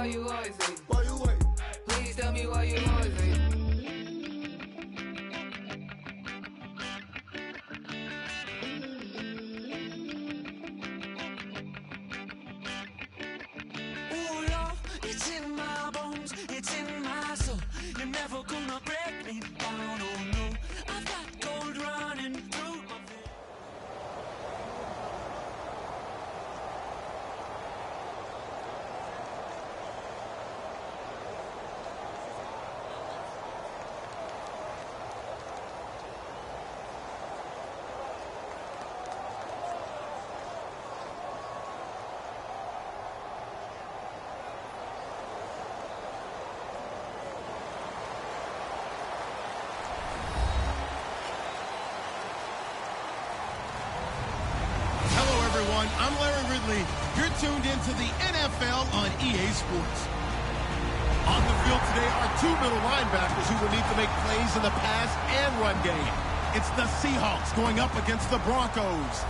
why you always hate. Why you wait? Please tell me why you always hate. Oh Lord, it's in my bones, it's in my soul. You're never gonna break me down, oh no. I've got gold running through my veins. I'm Larry Ridley. You're tuned into the NFL on EA Sports. On the field today are two middle linebackers who will need to make plays in the pass and run game. It's the Seahawks going up against the Broncos.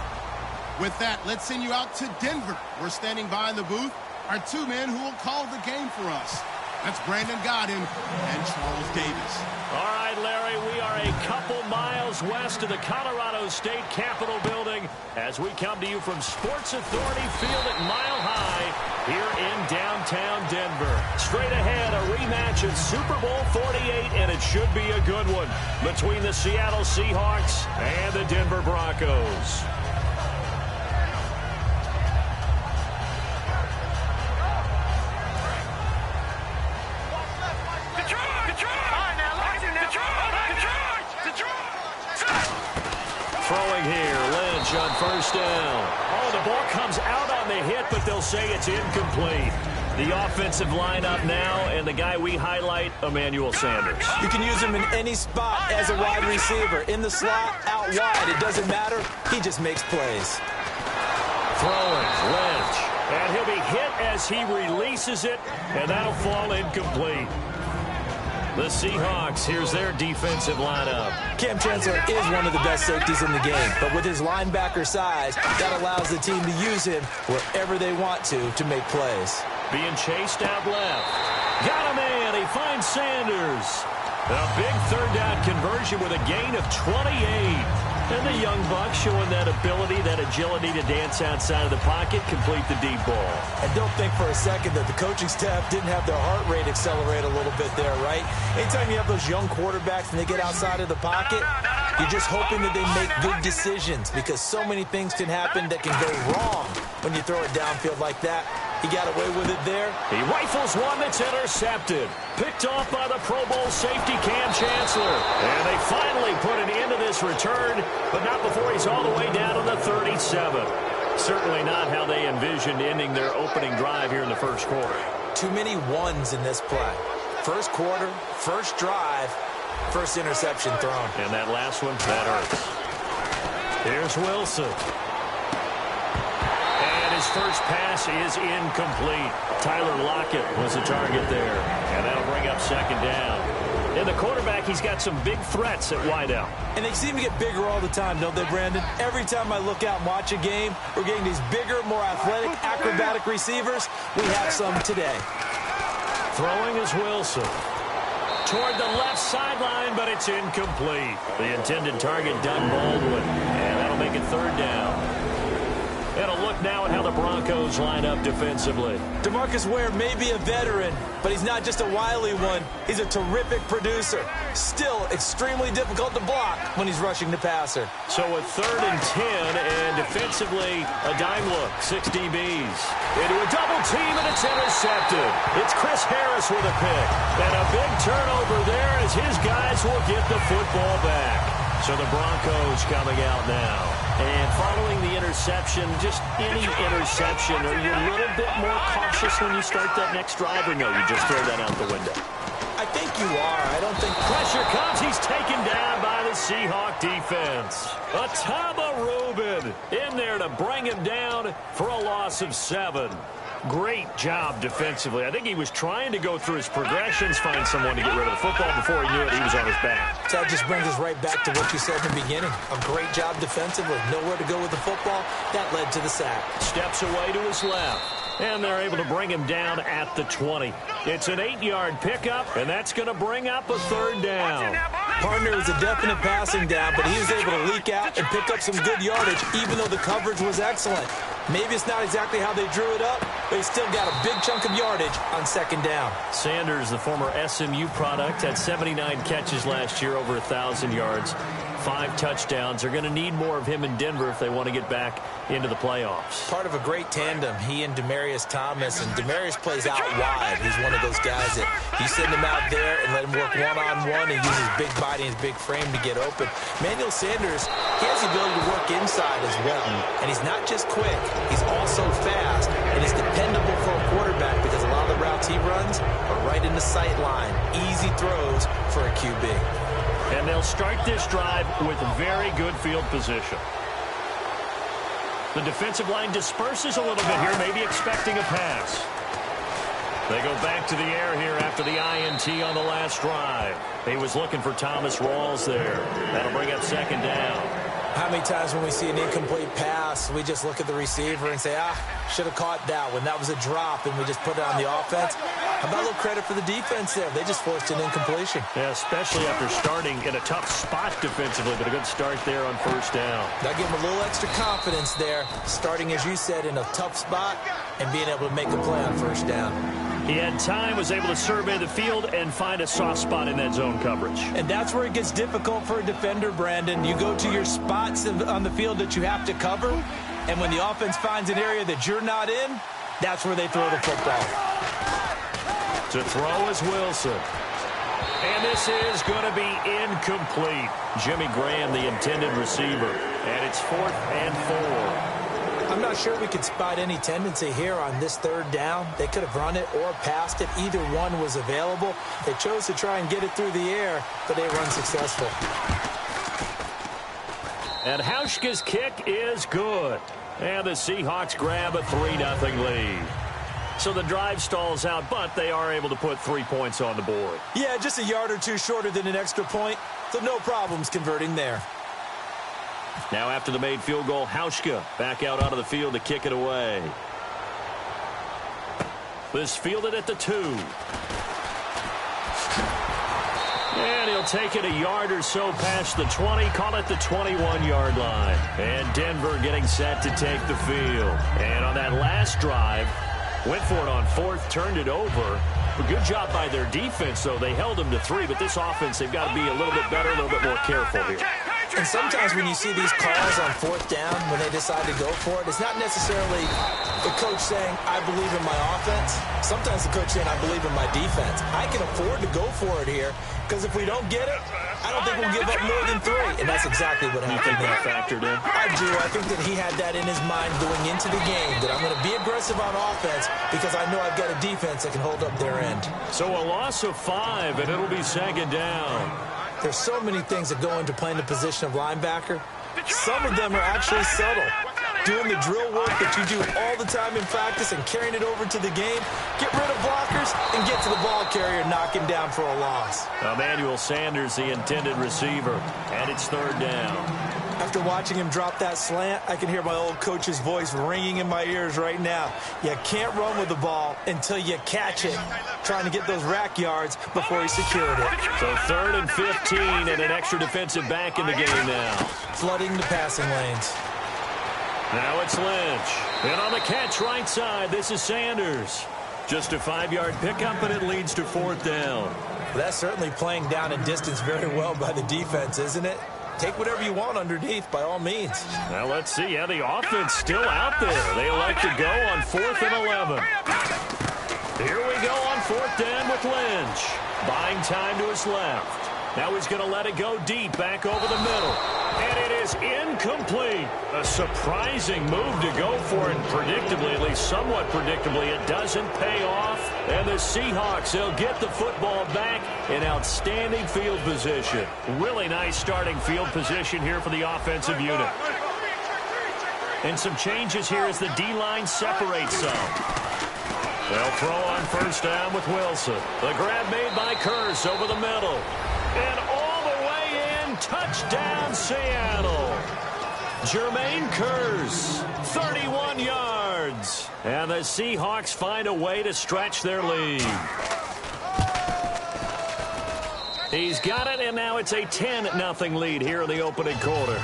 With that, let's send you out to Denver. We're standing by in the booth are two men who will call the game for us. That's Brandon Godin and Charles Davis. All right, Larry, we are a couple miles west of the Colorado State Capitol building as we come to you from Sports Authority Field at Mile High here in downtown Denver. Straight ahead, a rematch of Super Bowl 48, and it should be a good one between the Seattle Seahawks and the Denver Broncos. Throwing here, Lynch on first down. Oh, the ball comes out on the hit, but they'll say it's incomplete. The offensive lineup now, and the guy we highlight, Emmanuel Sanders. You can use him in any spot as a wide receiver. In the slot, out wide, it doesn't matter. He just makes plays. Throwing, Lynch. And he'll be hit as he releases it, and that'll fall incomplete. The Seahawks, here's their defensive lineup. Cam Chancellor is one of the best safeties in the game, but with his linebacker size, that allows the team to use him wherever they want to make plays. Being chased out left. Got a man. He finds Sanders. A big third down conversion with a gain of 28. And the young buck showing that ability, that agility to dance outside of the pocket, complete the deep ball. And don't think for a second that the coaching staff didn't have their heart rate accelerate a little bit there, right? Anytime you have those young quarterbacks and they get outside of the pocket, you're just hoping that they make good decisions because so many things can happen that can go wrong when you throw it downfield like that. He got away with it there. He rifles one that's intercepted. Picked off by the Pro Bowl safety Cam Chancellor. And they finally put an end to this return, but not before he's all the way down to the 37. Certainly not how they envisioned ending their opening drive here in the first quarter. Too many ones in this play. First quarter, first drive, first interception thrown. And that last one, that hurts. Here's Wilson. His first pass is incomplete. Tyler Lockett was the target there. And that'll bring up second down. And the quarterback, he's got some big threats at wideout. And they seem to get bigger all the time, don't they, Brandon? Every time I look out and watch a game, we're getting these bigger, more athletic, acrobatic receivers. We have some today. Throwing is Wilson. Toward the left sideline, but it's incomplete. The intended target, Doug Baldwin. And that'll make it third down. And a look now at how the Broncos line up defensively. DeMarcus Ware may be a veteran, but he's not just a wily one. He's a terrific producer. Still extremely difficult to block when he's rushing the passer. So a 3rd and 10, and defensively, a dime look, 6 DBs. Into a double team, and it's intercepted. It's Chris Harris with a pick. And a big turnover there as his guys will get the football back. So the Broncos coming out now. And following the interception, just any interception, are you a little bit more cautious when you start that next drive, or no, you just throw that out the window? I think you are. I don't think... Pressure comes. He's taken down by the Seahawk defense. Atama Rubin in there to bring him down for a loss of 7. Great job defensively. I think he was trying to go through his progressions, find someone to get rid of the football. Before he knew it, he was on his back. So that just brings us right back to what you said in the beginning. A great job defensively. Nowhere to go with the football. That led to the sack. Steps away to his left. And they're able to bring him down at the 20. It's an 8-yard pickup, and that's going to bring up a third down. Partner was a definite passing down, but he was able to leak out and pick up some good yardage, even though the coverage was excellent. Maybe it's not exactly how they drew it up, but he still got a big chunk of yardage on second down. Sanders, the former SMU product, had 79 catches last year, over 1,000 yards, 5 touchdowns. They're going to need more of him in Denver if they want to get back into the playoffs. Part of a great tandem, he and Demaryius Thomas, and Demaryius plays out wide. He's one of those guys that you send him out there and let him work one-on-one and use his big body and his big frame to get open. Manuel Sanders, he has the ability to work inside as well, and he's not just quick, he's also fast, and he's dependable for a quarterback because a lot of the routes he runs are right in the sight line. Easy throws for a QB. And they'll start this drive with very good field position. The defensive line disperses a little bit here, maybe expecting a pass. They go back to the air here after the INT on the last drive. He was looking for Thomas Rawls there. That'll bring up second down. How many times when we see an incomplete pass, we just look at the receiver and say, should have caught that one. That was a drop, and we just put it on the offense. How about a little credit for the defense there? They just forced an incompletion. Yeah, especially after starting in a tough spot defensively, but a good start there on first down. That gave him a little extra confidence there, starting, as you said, in a tough spot and being able to make a play on first down. He had time, was able to survey the field and find a soft spot in that zone coverage. And that's where it gets difficult for a defender, Brandon. You go to your spots on the field that you have to cover, and when the offense finds an area that you're not in, that's where they throw the football. To throw is Wilson. And this is going to be incomplete. Jimmy Graham, the intended receiver. And it's 4th and 4. I'm not sure we could spot any tendency here on this third down. They could have run it or passed it. Either one was available. They chose to try and get it through the air, but they were unsuccessful. And Hauschka's kick is good. And the Seahawks grab a 3-0 lead. So the drive stalls out, but they are able to put 3 points on the board. Yeah, just a yard or two shorter than an extra point, so no problems converting there. Now after the made field goal, Hauschka back out onto the field to kick it away. This fielded at the 2. And he'll take it a yard or so past the 20, call it the 21-yard line. And Denver getting set to take the field. And on that last drive, went for it on 4th, turned it over. A good job by their defense, though. They held them to 3, but this offense, they've got to be a little bit better, a little bit more careful here. And sometimes when you see these calls on 4th down, when they decide to go for it, it's not necessarily the coach saying, I believe in my offense. Sometimes the coach saying, I believe in my defense. I can afford to go for it here, because if we don't get it, I don't think we'll give up more than 3. And that's exactly what happened. You think that factored in? I do. I think that he had that in his mind going into the game, that I'm going to be aggressive on offense because I know I've got a defense that can hold up their end. So a loss of 5, and it'll be second down. There's so many things that go into playing the position of linebacker. Some of them are actually subtle. Doing the drill work that you do all the time in practice and carrying it over to the game. Get rid of blockers and get to the ball carrier and knock him down for a loss. Emmanuel Sanders, the intended receiver, and it's third down. After watching him drop that slant, I can hear my old coach's voice ringing in my ears right now. You can't run with the ball until you catch it. Trying to get those rack yards before he secured it. So 3rd and 15 and an extra defensive back in the game now. Flooding the passing lanes. Now it's Lynch. And on the catch right side, this is Sanders. Just a 5-yard pickup, and it leads to 4th down. Well, that's certainly playing down and distance very well by the defense, isn't it? Take whatever you want underneath, by all means. Now, let's see. Yeah, the offense still out there. They elect to go on 4th and 11. Here we go on 4th down with Lynch. Buying time to his left. Now he's going to let it go deep, back over the middle. And it is incomplete. A surprising move to go for it. Predictably, at least somewhat predictably, it doesn't pay off. And the Seahawks, they'll get the football back in outstanding field position. Really nice starting field position here for the offensive unit. And some changes here as the D-line separates some. They'll throw on first down with Wilson. The grab made by Kearse over the middle. And all the way in, touchdown Seattle. Jermaine Kearse, 31 yards. And the Seahawks find a way to stretch their lead. He's got it, and now it's a 10-0 lead here in the opening quarter.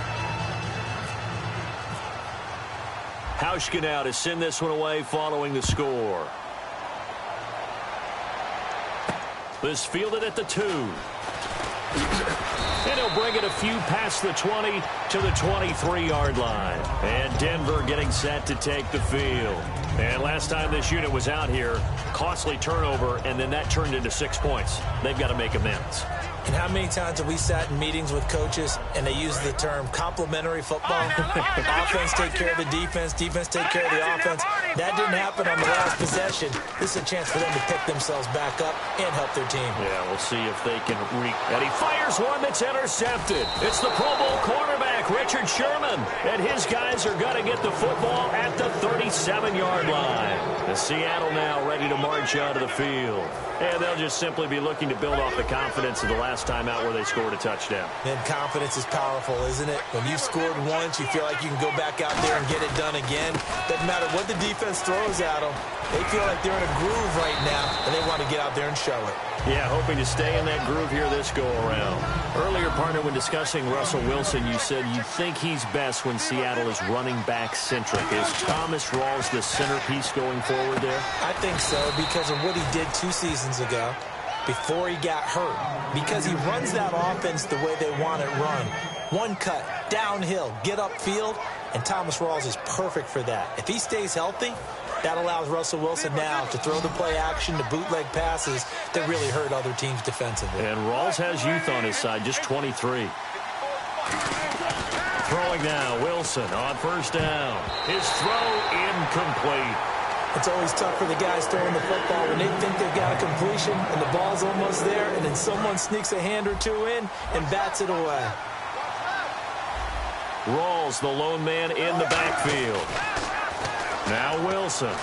Hauschka now to send this one away following the score. This fielded at the 2. And he'll bring it a few past the 20 to the 23-yard line. And Denver getting set to take the field. And last time this unit was out here, costly turnover, and then that turned into 6 points. They've got to make amends. And how many times have we sat in meetings with coaches and they use the term complementary football? Offense take care of the defense, defense take care of the offense. That didn't happen on the last possession. This is a chance for them to pick themselves back up and help their team. Yeah, we'll see if they can and he fires one that's intercepted. It's the Pro Bowl cornerback, Richard Sherman. And his guys are going to get the football at the 37-yard line. The Seattle now ready to march out of the field. And they'll just simply be looking to build off the confidence of the last time out where they scored a touchdown. And confidence is powerful, isn't it? When you've scored once, you feel like you can go back out there and get it done again. Doesn't matter what the defense throws at them. They feel like they're in a groove right now, and they want to get out there and show it. Yeah, hoping to stay in that groove here this go-around. Earlier, partner, when discussing Russell Wilson, you said you think he's best when Seattle is running back-centric. Is Thomas Rawls the centerpiece going forward there? I think so because of what he did 2 seasons ago before he got hurt. Because he runs that offense the way they want it run. One cut, downhill, get upfield, and Thomas Rawls is perfect for that. If he stays healthy, that allows Russell Wilson now to throw the play action, to bootleg passes that really hurt other teams defensively. And Rawls has youth on his side, just 23. Throwing now, Wilson on first down. His throw incomplete. It's always tough for the guys throwing the football when they think they've got a completion and the ball's almost there, and then someone sneaks a hand or two in and bats it away. Rawls, the lone man in the backfield. Now Wilson.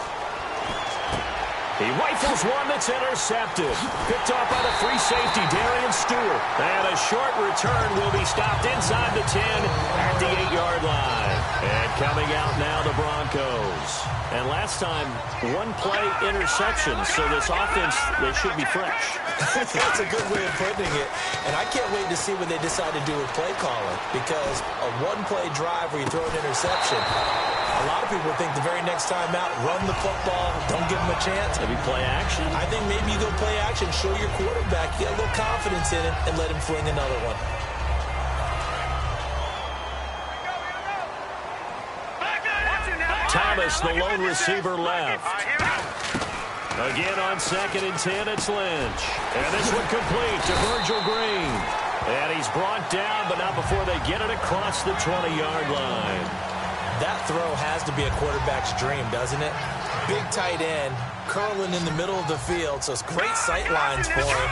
He rifles one that's intercepted. Picked off by the free safety, Darian Stewart. And a short return will be stopped inside the 10 at the 8-yard line. And coming out now, the Broncos. And last time, one play interception. So this offense, they should be fresh. That's a good way of putting it. And I can't wait to see what they decide to do with play calling. Because a one-play drive where you throw an interception, a lot of people think the very next time out, run the football, don't give them a chance. Maybe play action? I think maybe you go play action, show your quarterback, get a little confidence in it, and let him fling another one. Thomas, the lone receiver, left. Again on 2nd and 10, it's Lynch. And this one complete to Virgil Green. And he's brought down, but not before they get it across the 20-yard line. That throw has to be a quarterback's dream, doesn't it? Big tight end, curling in the middle of the field, so it's great sight lines for him.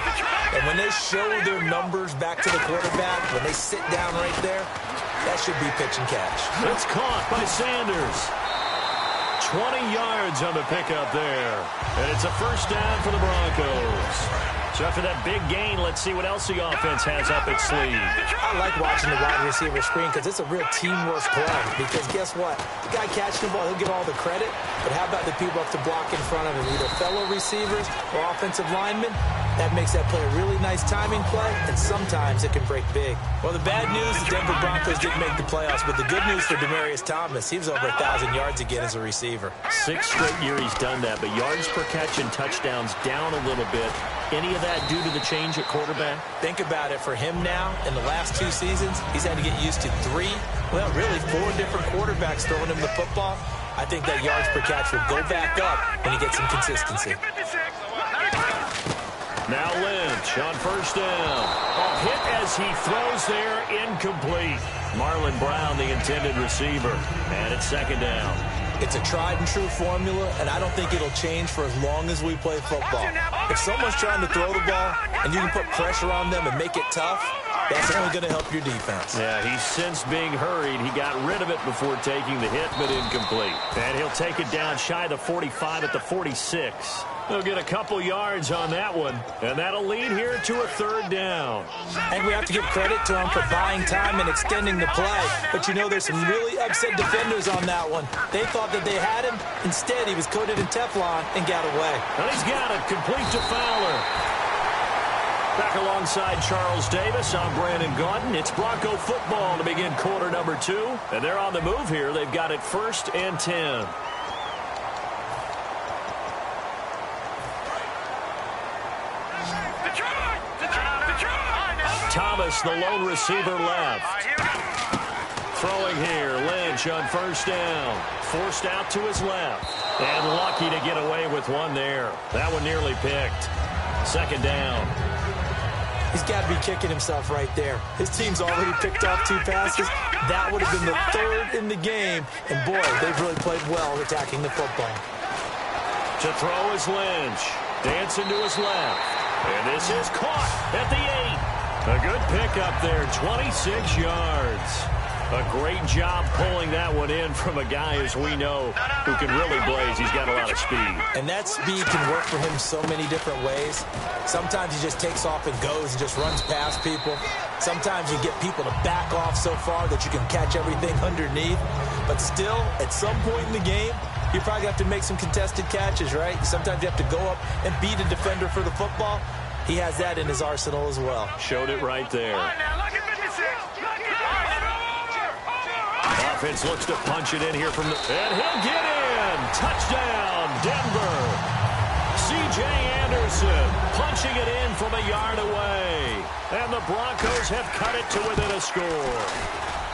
And when they show their numbers back to the quarterback, when they sit down right there, that should be pitch and catch. It's caught by Sanders. 20 yards on the pickup there. And it's a first down for the Broncos. So after that big gain, let's see what else the offense has up its sleeve. I like watching the wide receiver screen because it's a real teamwork play. Because guess what? The guy catching the ball, he'll get all the credit. But how about the people up to block in front of him, either fellow receivers or offensive linemen? That makes that play a really nice timing play, and sometimes it can break big. Well, the bad news, the Denver Broncos didn't make the playoffs, but the good news for Demaryius Thomas, he was over 1,000 yards again as a receiver. 6 straight years he's done that, but yards per catch and touchdowns down a little bit. Any of that due to the change at quarterback? Think about it. For him now, in the last 2 seasons, he's had to get used to 4 different quarterbacks throwing him the football. I think that yards per catch will go back up when he gets some consistency. Now Lynch on first down. A hit as he throws there, incomplete. Marlon Brown, the intended receiver. And it's 2nd down. It's a tried-and-true formula, and I don't think it'll change for as long as we play football. If someone's trying to throw the ball and you can put pressure on them and make it tough, That's only going to help your defense. Yeah, he's since being hurried. He got rid of it before taking the hit, but incomplete. And he'll take it down shy of the 45 at the 46. He'll get a couple yards on that one, and that'll lead here to a third down. And we have to give credit to him for buying time and extending the play. But you know, there's some really upset defenders on that one. They thought that they had him. Instead, he was coated in Teflon and got away. And he's got it, complete to Fowler. Back alongside Charles Davis, I'm Brandon Gaudin. It's Bronco football to begin quarter number 2. And they're on the move here. They've got it 1st and 10. Thomas, the lone receiver, left. Throwing here, Lynch on 1st down. Forced out to his left. And lucky to get away with one there. That one nearly picked. 2nd down. He's got to be kicking himself right there. His team's already picked off 2 passes. That would have been the 3rd in the game. And, boy, they've really played well attacking the football. To throw is Lynch. Dancing to his left. And this is caught at the 8. A good pickup there, 26 yards. A great job pulling that one in from a guy, as we know, who can really blaze. He's got a lot of speed. And that speed can work for him so many different ways. Sometimes he just takes off and goes and just runs past people. Sometimes you get people to back off so far that you can catch everything underneath. But still, at some point in the game, you probably have to make some contested catches, right? Sometimes you have to go up and beat a defender for the football. He has that in his arsenal as well. Showed it right there. Offense looks to punch it in here from the... And he'll get in! Touchdown, Denver! C.J. Anderson punching it in from a yard away. And the Broncos have cut it to within a score.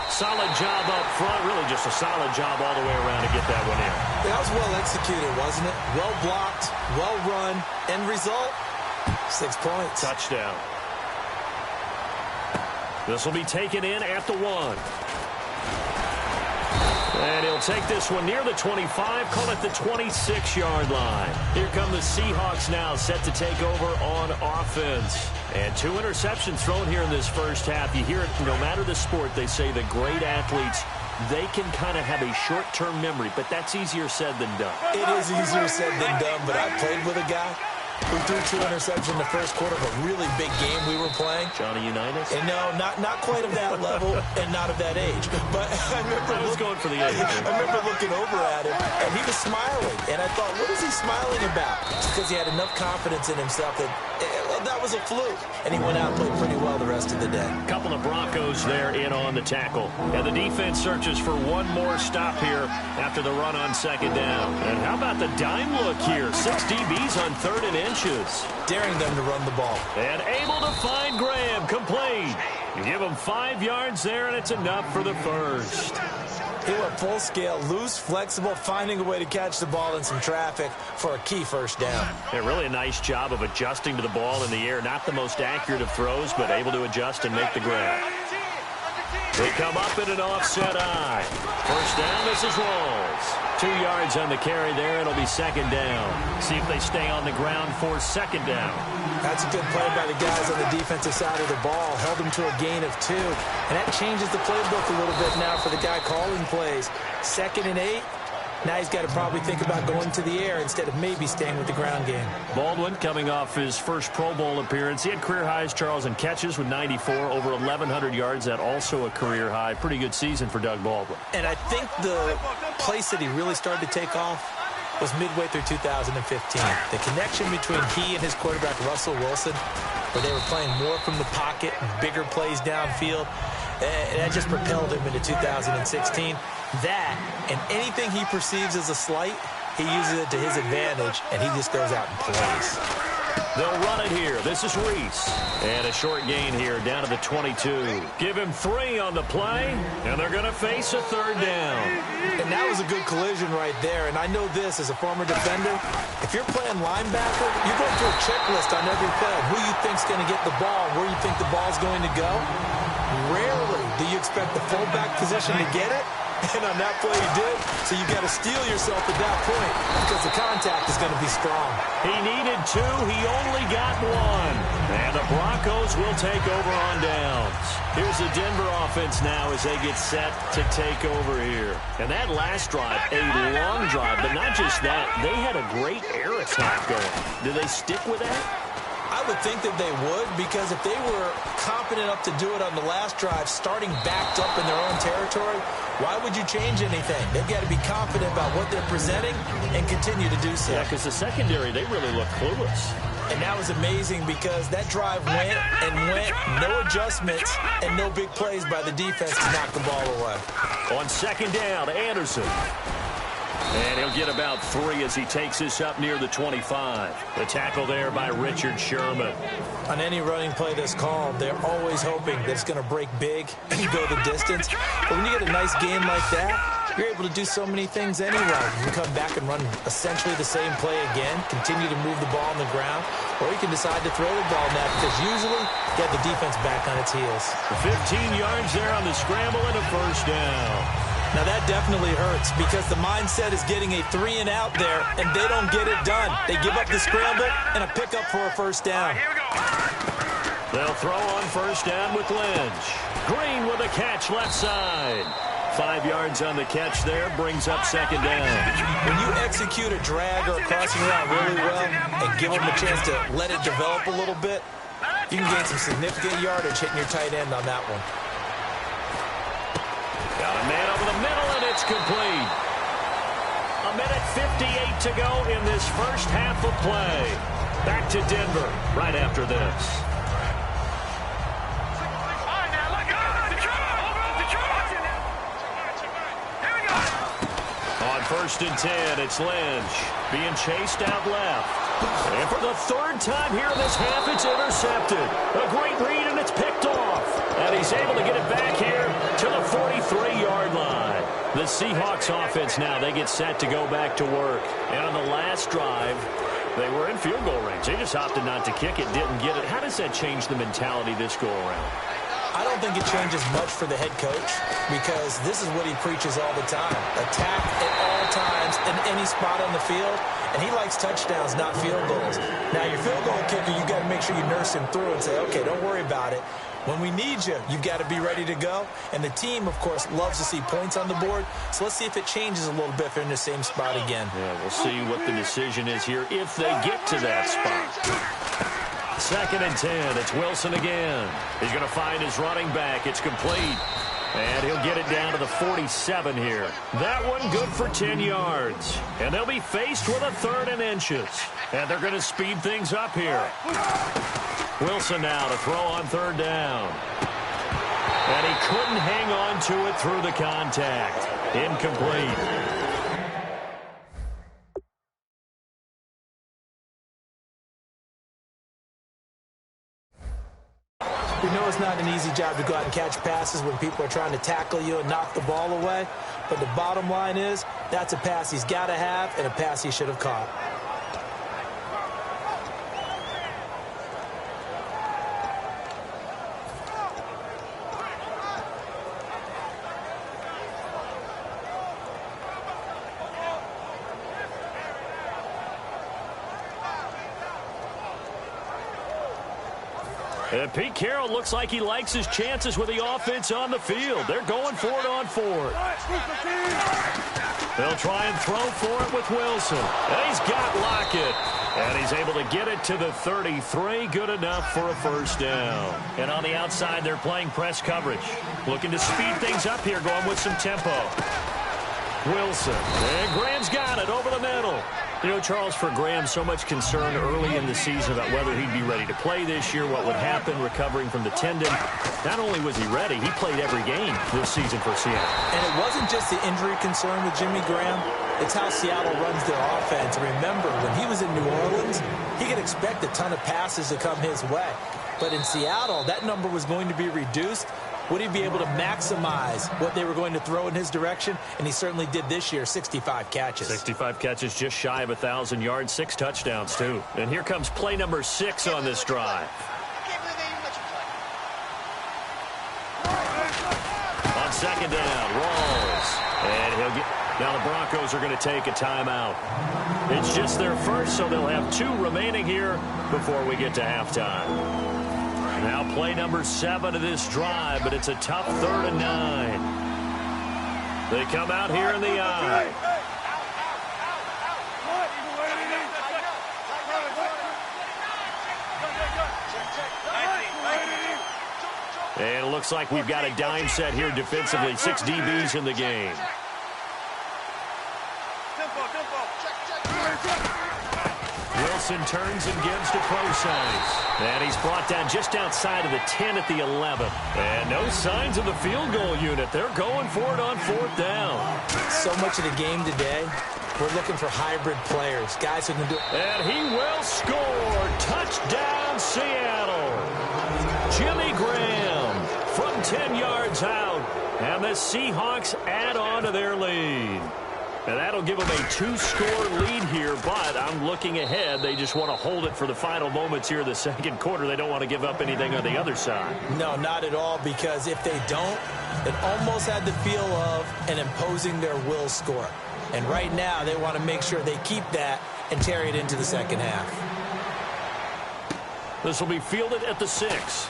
Solid job up front. Really just a solid job all the way around to get that one in. That was well executed, wasn't it? Well blocked, well run. End result? 6 points. Touchdown. This will be taken in at the 1. And he'll take this one near the 25, call it the 26-yard line. Here come the Seahawks now, set to take over on offense. And 2 interceptions thrown here in this first half. You hear it, no matter the sport, they say the great athletes, they can kind of have a short-term memory, but that's easier said than done. It is easier said than done, but I played with a guy who threw 2 interceptions in the first quarter of a really big game we were playing. Johnny Unitas? And no, not quite of that level and not of that age. But I was going for the age. I remember looking over at him, and he was smiling. And I thought, what is he smiling about? It's because he had enough confidence in himself that that was a fluke. And he went out and played pretty well the rest of the day. Couple of Broncos there in on the tackle. And the defense searches for one more stop here after the run on 2nd down. And how about the dime look here? 6 DBs on 3rd and inches. Daring them to run the ball. And able to find Graham. Complete. You give him 5 yards there, and it's enough for the first. He went full scale, loose, flexible, finding a way to catch the ball in some traffic for a key 1st down. Yeah, really a nice job of adjusting to the ball in the air. Not the most accurate of throws, but able to adjust and make the grab. They come up in an offset eye. 1st down, this is Rawls. 2 yards on the carry there. It'll be 2nd down. See if they stay on the ground for 2nd down. That's a good play by the guys on the defensive side of the ball. Held them to a gain of 2. And that changes the playbook a little bit now for the guy calling plays. 2nd and 8. Now he's got to probably think about going to the air instead of maybe staying with the ground game. Baldwin coming off his first Pro Bowl appearance. He had career highs, Charles, in catches with 94, over 1,100 yards. That also a career high. Pretty good season for Doug Baldwin. And I think the place that he really started to take off was midway through 2015. The connection between he and his quarterback, Russell Wilson, where they were playing more from the pocket and bigger plays downfield, and that just propelled him into 2016. That and anything he perceives as a slight, he uses it to his advantage, and he just goes out and plays. They'll run it here. This is Reese. And a short gain here down to the 22. Give him 3 on the play, and they're going to face a 3rd down. And that was a good collision right there. And I know this as a former defender. If you're playing linebacker, you're going through a checklist on every play of who you think's going to get the ball, where you think the ball's going to go. Rarely do you expect the fullback position to get it. And on that play he did, so you got to steel yourself at that point because the contact is going to be strong. He needed 2. He only got 1. And the Broncos will take over on downs. Here's the Denver offense now as they get set to take over here. And that last drive, a long drive, but not just that. They had a great air attack going. Do they stick with that? I would think that they would, because if they were confident enough to do it on the last drive, starting backed up in their own territory, why would you change anything? They've got to be confident about what they're presenting and continue to do so. Yeah, because the secondary, they really look clueless. And that was amazing because that drive went and went, no adjustments and no big plays by the defense to knock the ball away. On second down, Anderson. And he'll get about 3 as he takes this up near the 25. The tackle there by Richard Sherman. On any running play that's called, they're always hoping that it's going to break big and go the distance. But when you get a nice game like that, you're able to do so many things anyway. You can come back and run essentially the same play again, continue to move the ball on the ground, or you can decide to throw the ball now because usually get the defense back on its heels. 15 yards there on the scramble and a first down. Now that definitely hurts because the mindset is getting a 3 and out there, and they don't get it done. They give up the scramble and a pickup for a first down. They'll throw on first down with Lynch. Green with a catch left side. 5 yards on the catch there, brings up second down. When you execute a drag or a crossing route really well and give them a chance to let it develop a little bit, you can gain some significant yardage hitting your tight end on that one. Got a man over the middle, and it's complete. 1:58 to go in this first half of play. Back to Denver right after this. On first and 10, it's Lynch being chased out left. And for the third time here in this half, it's intercepted. A great read, and it's picked off. And he's able to get it back here to the 43-yard line. The Seahawks offense now, they get set to go back to work. And on the last drive, they were in field goal range. They just opted not to kick it, didn't get it. How does that change the mentality this go-around? I don't think it changes much for the head coach because this is what he preaches all the time. Attack at all times in any spot on the field, and he likes touchdowns, not field goals. Now, your field goal kicker, you got to make sure you nurse him through and say, okay, don't worry about it. When we need you, you've got to be ready to go. And the team, of course, loves to see points on the board. So let's see if it changes a little bit if they're in the same spot again. Yeah, we'll see what the decision is here if they get to that spot. Second and 10. It's Wilson again. He's going to find his running back. It's complete. And he'll get it down to the 47 here. That one good for 10 yards. And they'll be faced with a 3rd and inches. And they're going to speed things up here. Wilson now to throw on 3rd down. And he couldn't hang on to it through the contact. Incomplete. We know it's not an easy job to go out and catch passes when people are trying to tackle you and knock the ball away. But the bottom line is that's a pass he's got to have and a pass he should have caught. And Pete Carroll looks like he likes his chances with the offense on the field. They're going for it on 4th. They'll try and throw for it with Wilson. And he's got Lockett. And he's able to get it to the 33. Good enough for a first down. And on the outside, they're playing press coverage. Looking to speed things up here, going with some tempo. Wilson. And Graham's got it over the middle. You know, Charles, for Graham, so much concern early in the season about whether he'd be ready to play this year, what would happen recovering from the tendon. Not only was he ready, he played every game this season for Seattle. And it wasn't just the injury concern with Jimmy Graham. It's how Seattle runs their offense. Remember, when he was in New Orleans, he could expect a ton of passes to come his way. But in Seattle, that number was going to be reduced. Would he be able to maximize what they were going to throw in his direction? And he certainly did this year, 65 catches. 65 catches, just shy of 1,000 yards, 6 touchdowns, too. And here comes play number 6 on this drive. On second down, Rawls. And he'll get... Now the Broncos are going to take a timeout. It's just their first, so they'll have 2 remaining here before we get to halftime. Now play number 7 of this drive, but it's a tough 3rd and 9. They come out here in the eye. And it looks like we've got a dime set here defensively. 6 DBs in the game. Wilson turns and gives to Procise. And he's brought down just outside of the 10 at the 11. And no signs of the field goal unit. They're going for it on 4th down. So much of the game today, we're looking for hybrid players, guys who can do it. And he will score. Touchdown, Seattle. Jimmy Graham from 10 yards out. And the Seahawks add on to their lead. And that'll give them a 2-score lead here, but I'm looking ahead. They just want to hold it for the final moments here in the second quarter. They don't want to give up anything on the other side. No, not at all, because if they don't, it almost had the feel of an imposing their will score. And right now, they want to make sure they keep that and carry it into the second half. This will be fielded at the 6.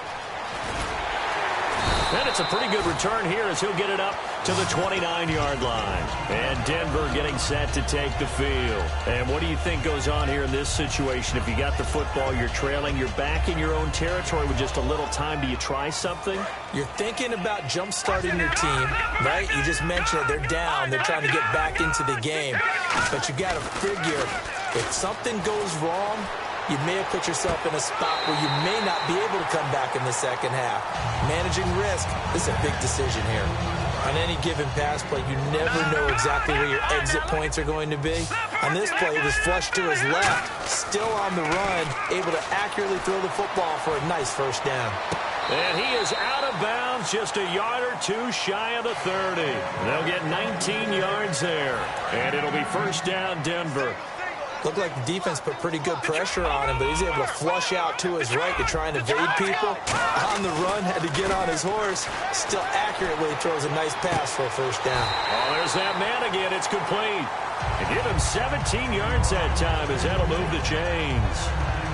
And it's a pretty good return here as he'll get it up to the 29-yard line. And Denver getting set to take the field. And what do you think goes on here in this situation? If you got the football, you're trailing, you're back in your own territory with just a little time. Do you try something? You're thinking about jump-starting your team, right? You just mentioned it. They're down. They're trying to get back into the game. But you got to figure if something goes wrong, you may have put yourself in a spot where you may not be able to come back in the second half. Managing risk, this is a big decision here. On any given pass play, you never know exactly where your exit points are going to be. On this play, it was flushed to his left, still on the run, able to accurately throw the football for a nice 1st down. And he is out of bounds, just a yard or 2 shy of the 30. They'll get 19 yards there, and it'll be 1st down Denver. Looked like the defense put pretty good pressure on him, but he's able to flush out to his right to try and evade people. On the run, had to get on his horse. Still accurately throws a nice pass for a 1st down. Oh, there's that man again. It's complete. And give him 17 yards that time as that'll move the chains.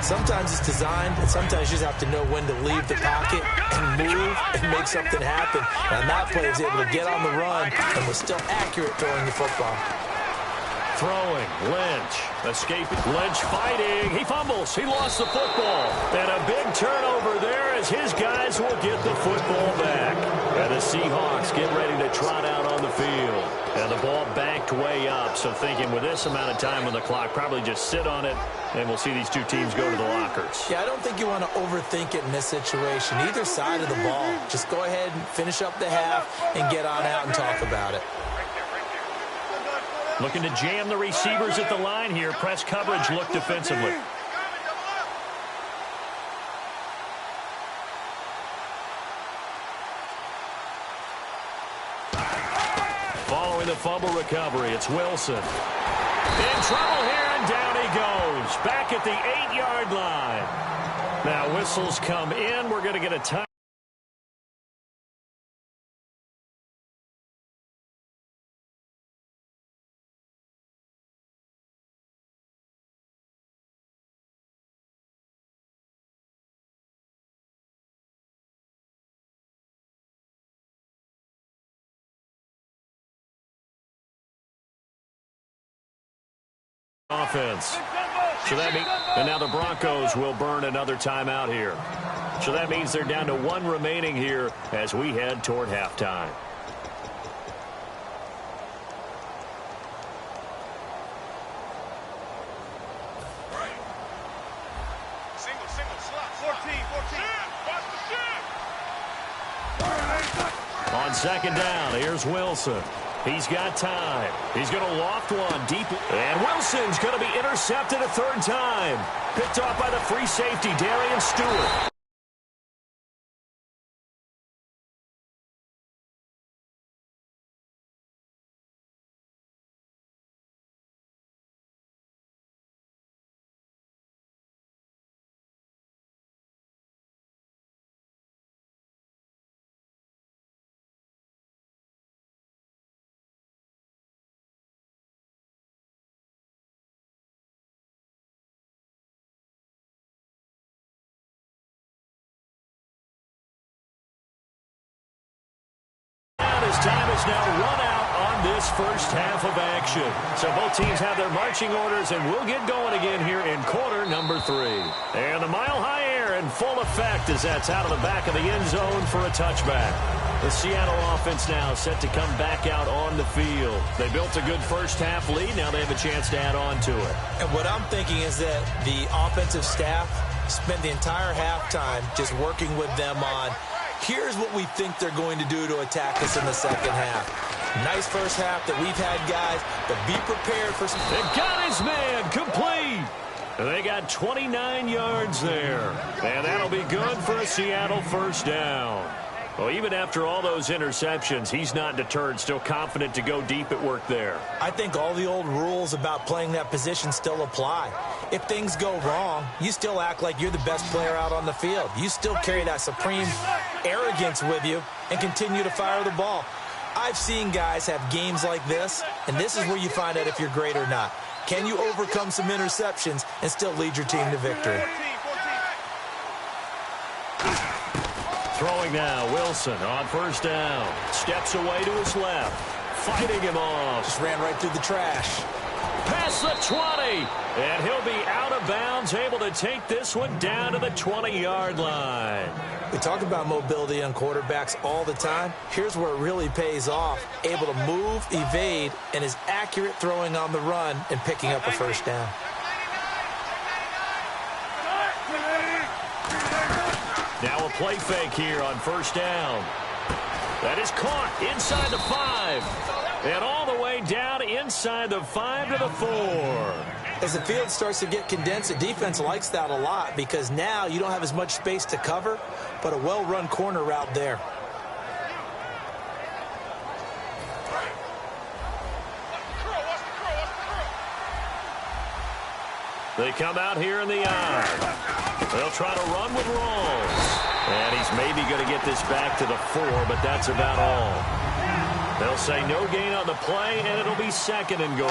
Sometimes it's designed, and sometimes you just have to know when to leave the pocket and move and make something happen. And that play was able to get on the run and was still accurate throwing the football. Throwing, Lynch, escaping, Lynch fighting, he fumbles, he lost the football, and a big turnover there as his guys will get the football back. And the Seahawks get ready to trot out on the field. And the ball backed way up, so thinking with this amount of time on the clock, probably just sit on it, and we'll see these 2 teams go to the lockers. Yeah, I don't think you want to overthink it in this situation, either side of the ball. Just go ahead and finish up the half and get on out and talk about it. Looking to jam the receivers at the line here. Press coverage look defensively. Following the fumble recovery, it's Wilson. In trouble here, and down he goes. Back at the 8-yard line. Now whistles come in. We're going to get a time. Offense. So that means, and now the Broncos will burn another timeout here. So that means they're down to 1 remaining here as we head toward halftime. Single, slot, 14. On 2nd down, here's Wilson. He's got time. He's going to loft one deep. And Wilson's going to be intercepted a 3rd time. Picked off by the free safety, Darian Stewart. as time is now run out on this first half of action. So both teams have their marching orders, and we'll get going again here in quarter number 3. And the mile-high air in full effect as that's out of the back of the end zone for a touchback. The Seattle offense now set to come back out on the field. They built a good first half lead. Now they have a chance to add on to it. And what I'm thinking is that the offensive staff spent the entire halftime just working with them on, here's what we think they're going to do to attack us in the second half. Nice first half that we've had, guys, but be prepared for some... They got his man complete. They got 29 yards there. And that'll be good for a Seattle first down. Well, even after all those interceptions, he's not deterred, still confident to go deep at work there. I think all the old rules about playing that position still apply. If things go wrong, you still act like you're the best player out on the field. You still carry that supreme arrogance with you and continue to fire the ball. I've seen guys have games like this, and this is where you find out if you're great or not. Can you overcome some interceptions and still lead your team to victory? Throwing now, Wilson on first down. Steps away to his left. Fighting him off. Just ran right through the trash. Past the 20. And he'll be out of bounds, able to take this one down to the 20-yard line. We talk about mobility on quarterbacks all the time. Here's where it really pays off. Able to move, evade, and is accurate throwing on the run and picking up a first down. Now a play fake here on first down. That is caught inside the 5. And all the way down inside the 5 to the 4. As the field starts to get condensed, the defense likes that a lot because now you don't have as much space to cover, but a well-run corner route there. They come out here in the eye. They'll try to run with Rawls. And he's maybe going to get this back to the 4, but that's about all. They'll say no gain on the play, and it'll be second and goal.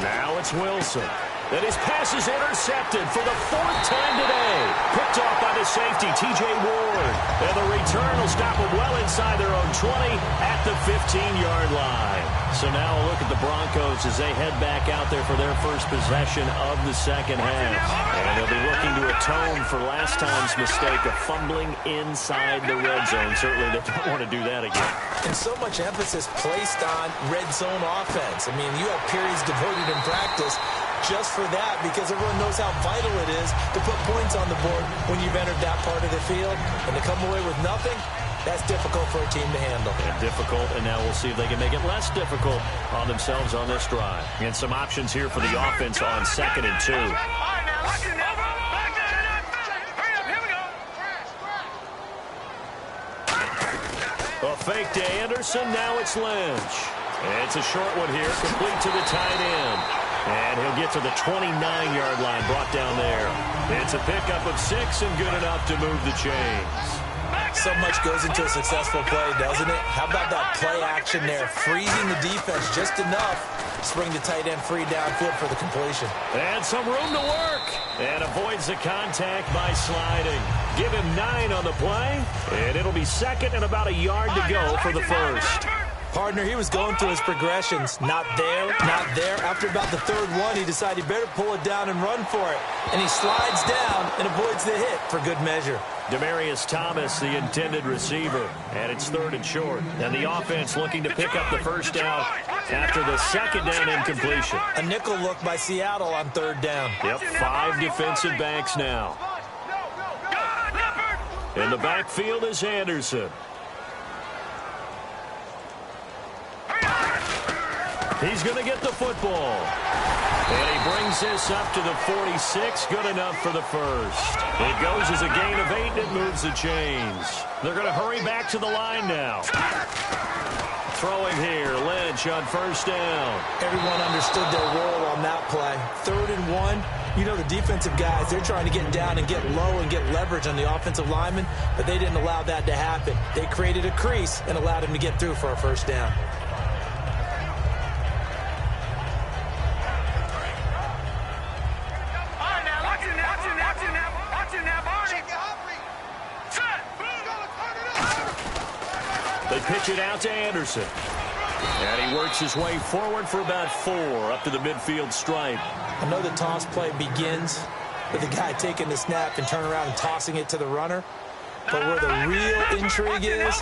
Now it's Wilson. And his pass is intercepted for the 4th time today. Picked off by the safety, T.J. Ward. And the return will stop them well inside their own 20 at the 15-yard line. So now a look at the Broncos as they head back out there for their first possession of the second half. And they'll be looking to atone for last time's mistake of fumbling inside the red zone. Certainly they don't want to do that again. And so much emphasis placed on red zone offense. I mean, you have periods devoted in practice just for that because everyone knows how vital it is to put points on the board when you've entered that part of the field. And to come away with nothing, that's difficult for a team to handle. And difficult, and now we'll see if they can make it less difficult on themselves on this drive. And some options here for the offense on 2nd and 2. A fake to Anderson, now it's Lynch. And it's a short one here, complete to the tight end. And he'll get to the 29-yard line, brought down there. It's a pickup of 6 and good enough to move the chains. So much goes into a successful play, doesn't it? How about that play action there, freezing the defense just enough to bring the tight end free downfield for the completion. And some room to work. And avoids the contact by sliding. Give him 9 on the play. And it'll be second and about a yard to go for the first. Partner, he was going through his progressions. Not there, not there. After about the 3rd one, he decided he better pull it down and run for it. And he slides down and avoids the hit for good measure. Demaryius Thomas, the intended receiver. And it's 3rd and short. And the offense looking to pick up the first down after the 2nd down incompletion. A nickel look by Seattle on 3rd down. Yep, 5 defensive backs now. In the backfield is Anderson. He's going to get the football. And he brings this up to the 46. Good enough for the first. It goes as a gain of 8, and it moves the chains. They're going to hurry back to the line now. Throwing here, Lynch on first down. Everyone understood their role on that play. 3rd and 1. You know, the defensive guys, they're trying to get down and get low and get leverage on the offensive lineman, but they didn't allow that to happen. They created a crease and allowed him to get through for a first down. pitch it out to Anderson. And he works his way forward for about 4 up to the midfield stripe. I know the toss play begins with the guy taking the snap and turning around and tossing it to the runner. But where the real intrigue is,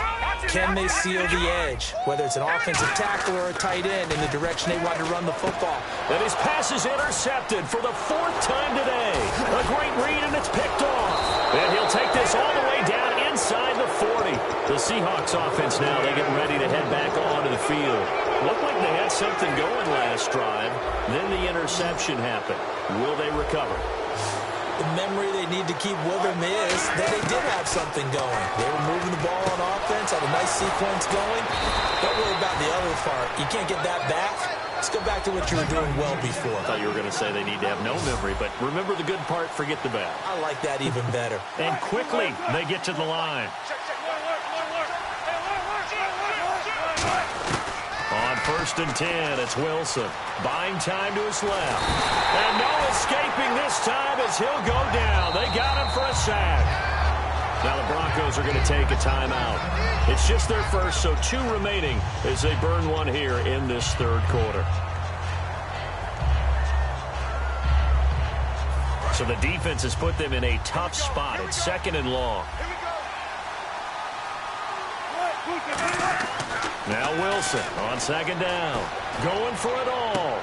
can they seal the edge? Whether it's an offensive tackle or a tight end in the direction they want to run the football. And his pass is intercepted for the 4th time today. A great read, and it's picked off. And he'll take this all the way down inside the 40. The Seahawks offense now, they get ready to head back onto the field. Looked like they had something going last drive. Then the interception happened. Will they recover? The memory they need to keep with them is that they did have something going. They were moving the ball on offense, had a nice sequence going. Don't worry about the other part. You can't get that back. Let's go back to what you were doing well before. I thought you were going to say they need to have no memory, but remember the good part, forget the bad. I like that even better. And quickly, they get to the line. On 1st and 10, it's Wilson. Buying time to his left. And no escaping this time as he'll go down. They got him for a sack. Now the Broncos are going to take a timeout. It's just their first, so 2 remaining as they burn one here in this 3rd quarter. So the defense has put them in a tough spot. It's 2nd and long. Now Wilson on 2nd down. Going for it all.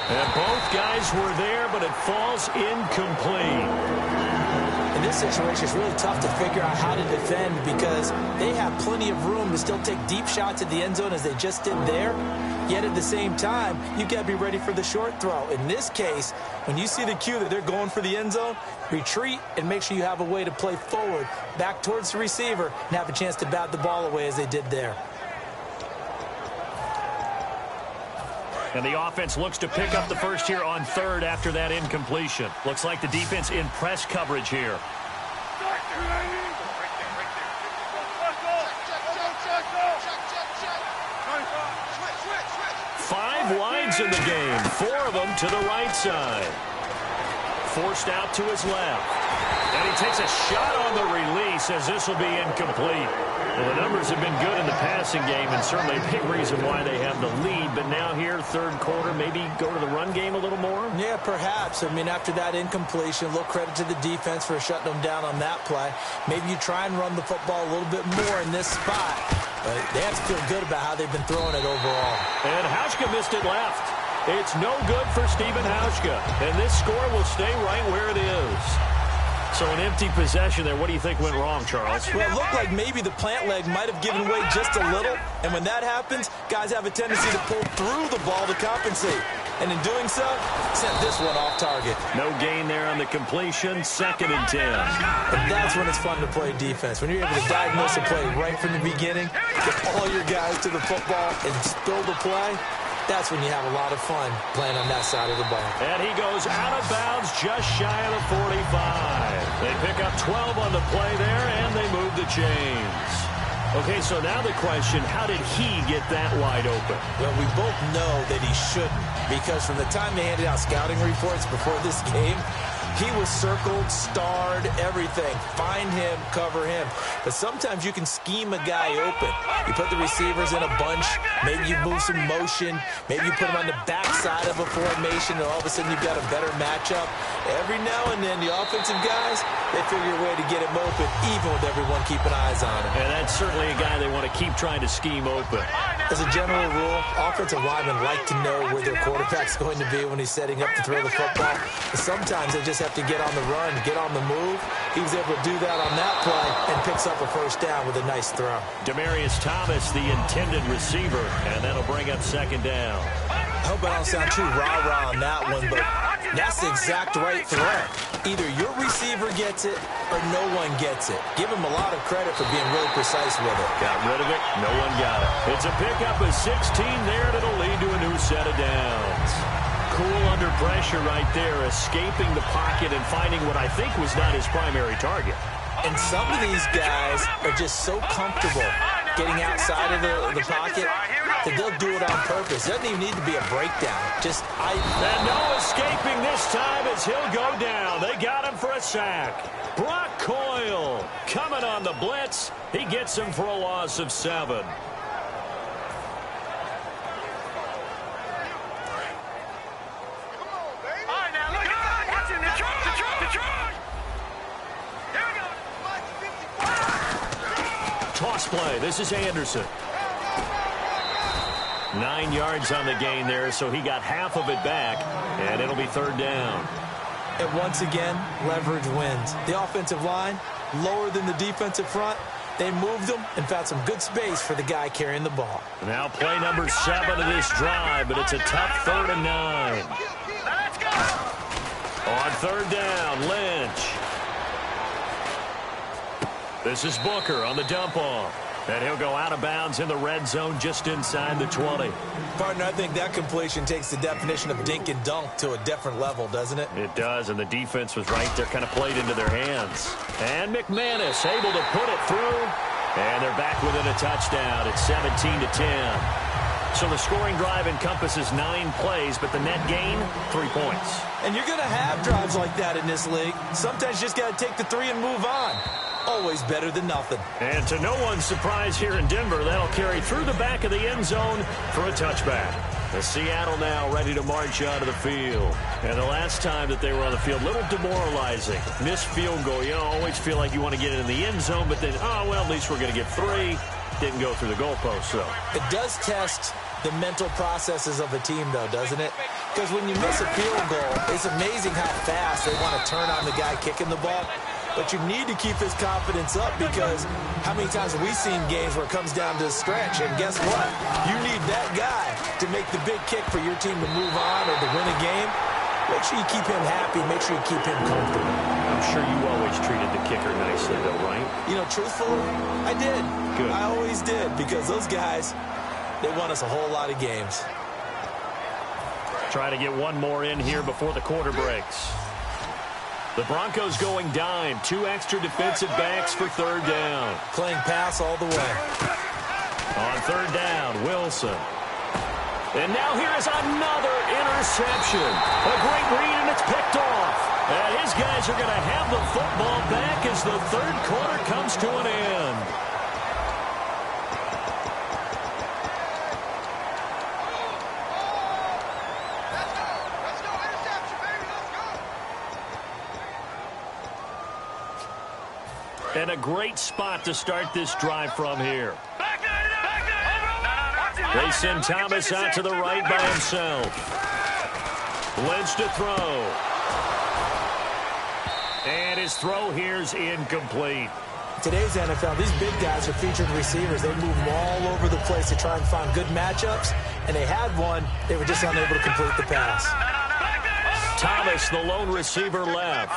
And both guys were there, but it falls incomplete. In this situation, it's really tough to figure out how to defend because they have plenty of room to still take deep shots at the end zone as they just did there. Yet at the same time, you got to be ready for the short throw. In this case, when you see the cue that they're going for the end zone, retreat and make sure you have a way to play forward, back towards the receiver, and have a chance to bat the ball away as they did there. And the offense looks to pick up the first here on 3rd after that incompletion. Looks like the defense in press coverage here. 5 wides in the game, 4 of them to the right side. Forced out to his left. And he takes a shot on the release as this will be incomplete. Well, the numbers have been good in the passing game and certainly a big reason why they have the lead. But now here, 3rd quarter, maybe go to the run game a little more? Yeah, perhaps. I mean, after that incompletion, a little credit to the defense for shutting them down on that play. Maybe you try and run the football a little bit more in this spot. But they have to feel good about how they've been throwing it overall. And Hauschka missed it left. It's no good for Stephen Hauschka. And this score will stay right where it is. So an empty possession there. What do you think went wrong, Charles? Well, it looked like maybe the plant leg might have given way just a little. And when that happens, guys have a tendency to pull through the ball to compensate. And in doing so, sent this one off target. No gain there on the completion. 2nd and 10. And that's when it's fun to play defense. When you're able to diagnose a play right from the beginning, get all your guys to the football and spill the play, that's when you have a lot of fun playing on that side of the ball. And he goes out of bounds just shy of the 45. They pick up 12 on the play there, and they move the chains. Okay, so now the question, how did he get that wide open? Well, we both know that he shouldn't, because from the time they handed out scouting reports before this game, he was circled, starred, everything. Find him, cover him. But sometimes you can scheme a guy open. You put the receivers in a bunch. Maybe you move some motion. Maybe you put them on the backside of a formation, and all of a sudden you've got a better matchup. Every now and then, the offensive guys, they figure a way to get him open, even with everyone keeping eyes on him. And that's certainly a guy they want to keep trying to scheme open. As a general rule, offensive linemen like to know where their quarterback's going to be when he's setting up to throw the football. But sometimes they just have to get on the run, get on the move. He was able to do that on that play and picks up a first down with a nice throw. Demaryius Thomas, the intended receiver, and that'll bring up 2nd down. I hope I don't sound too rah-rah on that one, but that's the exact right throw. Either your receiver gets it or no one gets it. Give him a lot of credit for being really precise with it. Got rid of it. No one got it. It's a pickup of 16 there, and it'll lead to a new set of downs. Cool under pressure right there, escaping the pocket and finding what I think was not his primary target. And some of these guys are just so comfortable getting outside of the pocket that they'll do it on purpose. It doesn't even need to be a breakdown. And no escaping this time as he'll go down. They got him for a sack. Brock Coyle coming on the blitz. He gets him for a loss of 7. play. This is Anderson. 9 yards on the gain there, so he got half of it back, and it'll be third down. And once again, leverage wins. The offensive line, lower than the defensive front. They moved them and found some good space for the guy carrying the ball. Now play number 7 of this drive, but it's a tough 3rd and 9. Let's go! On third down, Lynch. This is Booker on the dump off. And he'll go out of bounds in the red zone just inside the 20. Partner, I think that completion takes the definition of dink and dunk to a different level, doesn't it? It does, and the defense was right there, kind of played into their hands. And McManus able to put it through. And they're back within a touchdown. It's 17-10. So the scoring drive encompasses 9 plays, but the net gain, 3 points. And you're going to have drives like that in this league. Sometimes you just got to take the 3 and move on. Always better than nothing. And to no one's surprise here in Denver, that'll carry through the back of the end zone for a touchback. The Seattle now ready to march onto the field. And the last time that they were on the field, a little demoralizing. Missed field goal. You know, always feel like you want to get it in the end zone, but then, oh, well, at least we're going to get 3. Didn't go through the goalpost, though. It does test the mental processes of a team, though, doesn't it? Because when you miss a field goal, it's amazing how fast they want to turn on the guy kicking the ball. But you need to keep his confidence up, because how many times have we seen games where it comes down to a stretch, and guess what? You need that guy to make the big kick for your team to move on or to win a game. Make sure you keep him happy. Make sure you keep him comfortable. I'm sure you always treated the kicker nicely, though, right? You know, truthfully, I did. Good. I always did, because those guys, they won us a whole lot of games. Try to get one more in here before the quarter breaks. The Broncos going dime. 2 extra defensive backs for third down. Playing pass all the way. On third down, Wilson. And now here is another interception. A great read, and it's picked off. And his guys are going to have the football back as the third quarter comes to an end. And a great spot to start this drive from here. They send Thomas out to the right by himself. Lynch to throw. And his throw here's incomplete. Today's NFL, these big guys are featured receivers. They move them all over the place to try and find good matchups. And they had one. They were just unable to complete the pass. Thomas, the lone receiver, left.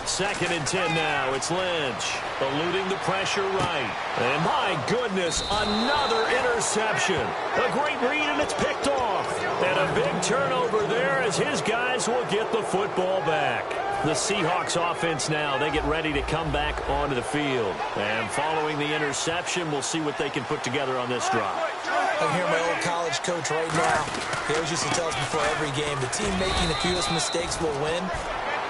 2nd and 10 now. It's Lynch eluding the pressure right. And my goodness, another interception. A great read, and it's picked off. And a big turnover there as his guys will get the football back. The Seahawks offense now, they get ready to come back onto the field. And following the interception, we'll see what they can put together on this drive. I hear my old college coach right now. He always used to tell us before every game, the team making the fewest mistakes will win.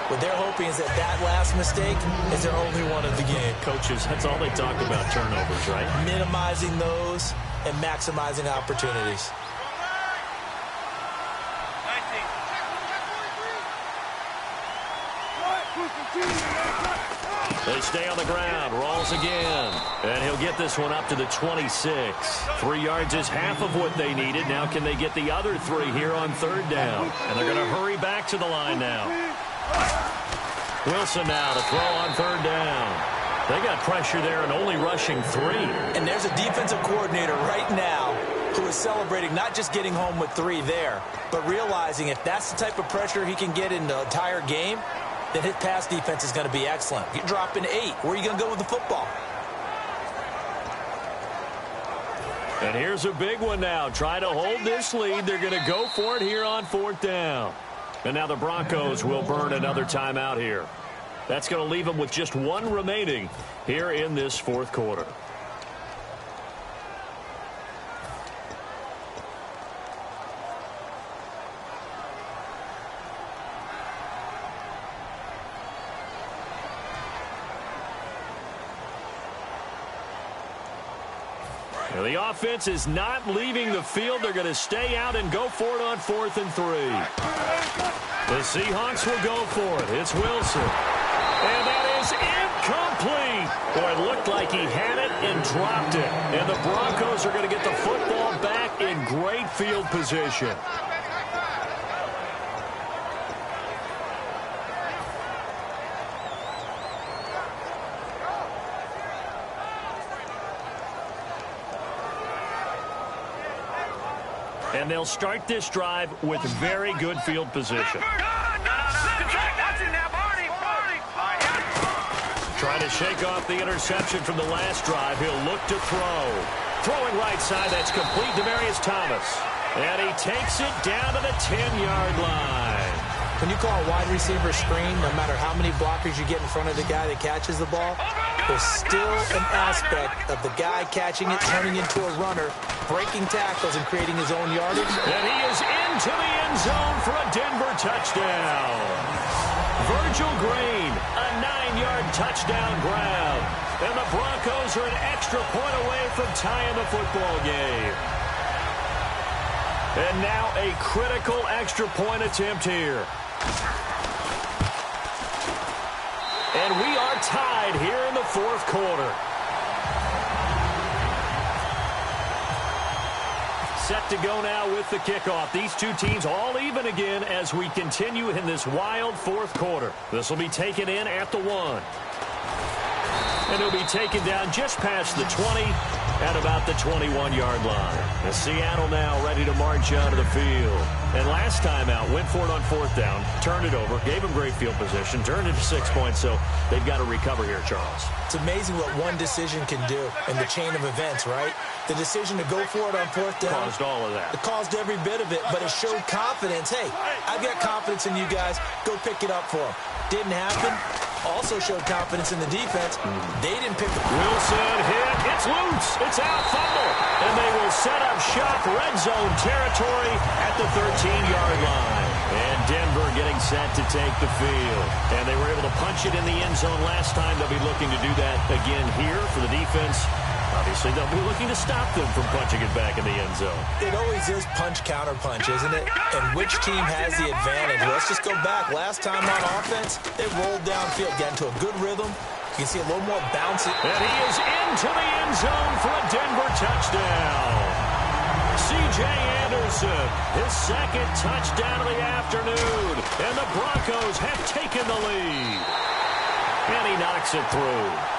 What they're hoping is that that last mistake is their only one of the game. Coaches, that's all they talk about, turnovers, right? Minimizing those and maximizing opportunities. They stay on the ground. Rolls again. And he'll get this one up to the 26. 3 yards is half of what they needed. Now can they get the other 3 here on third down? And they're going to hurry back to the line now. Wilson now to throw on third down. They got pressure there and only rushing 3. And there's a defensive coordinator right now who is celebrating not just getting home with 3 there, but realizing if that's the type of pressure he can get in the entire game, then his pass defense is going to be excellent. You're dropping 8. Where are you going to go with the football? And here's a big one now. Try to hold this lead. They're going to go for it here on 4th down. And now the Broncos will burn another timeout here. That's going to leave them with just 1 remaining here in this 4th quarter. Now the offense is not leaving the field. They're going to stay out and go for it on 4th and 3. The Seahawks will go for it. It's Wilson. And that is complete. Boy, it looked like he had it and dropped it. And the Broncos are going to get the football back in great field position. And they'll start this drive with very good field position. Trying to shake off the interception from the last drive. He'll look to throw. Throwing right side, that's complete to Demarius Thomas. And he takes it down to the 10-yard line. When you call a wide receiver screen, no matter how many blockers you get in front of the guy that catches the ball, there's still an aspect of the guy catching it, turning into a runner, breaking tackles, and creating his own yardage. And he is into the end zone for a Denver touchdown. Virgil Green, a 9-yard touchdown grab. And the Broncos are an extra point away from tying the football game. And now a critical extra point attempt here. And we are tied here in the fourth quarter. Set to go now with the kickoff. These two teams all even again as we continue in this wild fourth quarter. This will be taken in at the 1. And it'll be taken down just past the 20 at about the 21-yard line. And Seattle now ready to march out of the field. And last time out, went for it on fourth down, turned it over, gave them great field position, turned it to 6 points, so they've got to recover here, Charles. It's amazing what one decision can do in the chain of events, right? The decision to go for it on fourth down. Caused all of that. It caused every bit of it, but it showed confidence. Hey, I've got confidence in you guys. Go pick it up for them. Didn't happen. Also showed confidence in the defense. They didn't pick the... Wilson hit. It's loose. It's out. Fumble. And they will set up shop red zone territory at the 13-yard line. And Denver getting set to take the field. And they were able to punch it in the end zone last time. They'll be looking to do that again here for the defense. Obviously, they'll be looking to stop them from punching it back in the end zone. It always is punch-counter-punch, isn't it? And which team has the advantage? Let's just go back. Last time on offense, they rolled downfield, got into a good rhythm. You can see a little more bouncy. And he is into the end zone for a Denver touchdown. C.J. Anderson, his second touchdown of the afternoon. And the Broncos have taken the lead. And he knocks it through.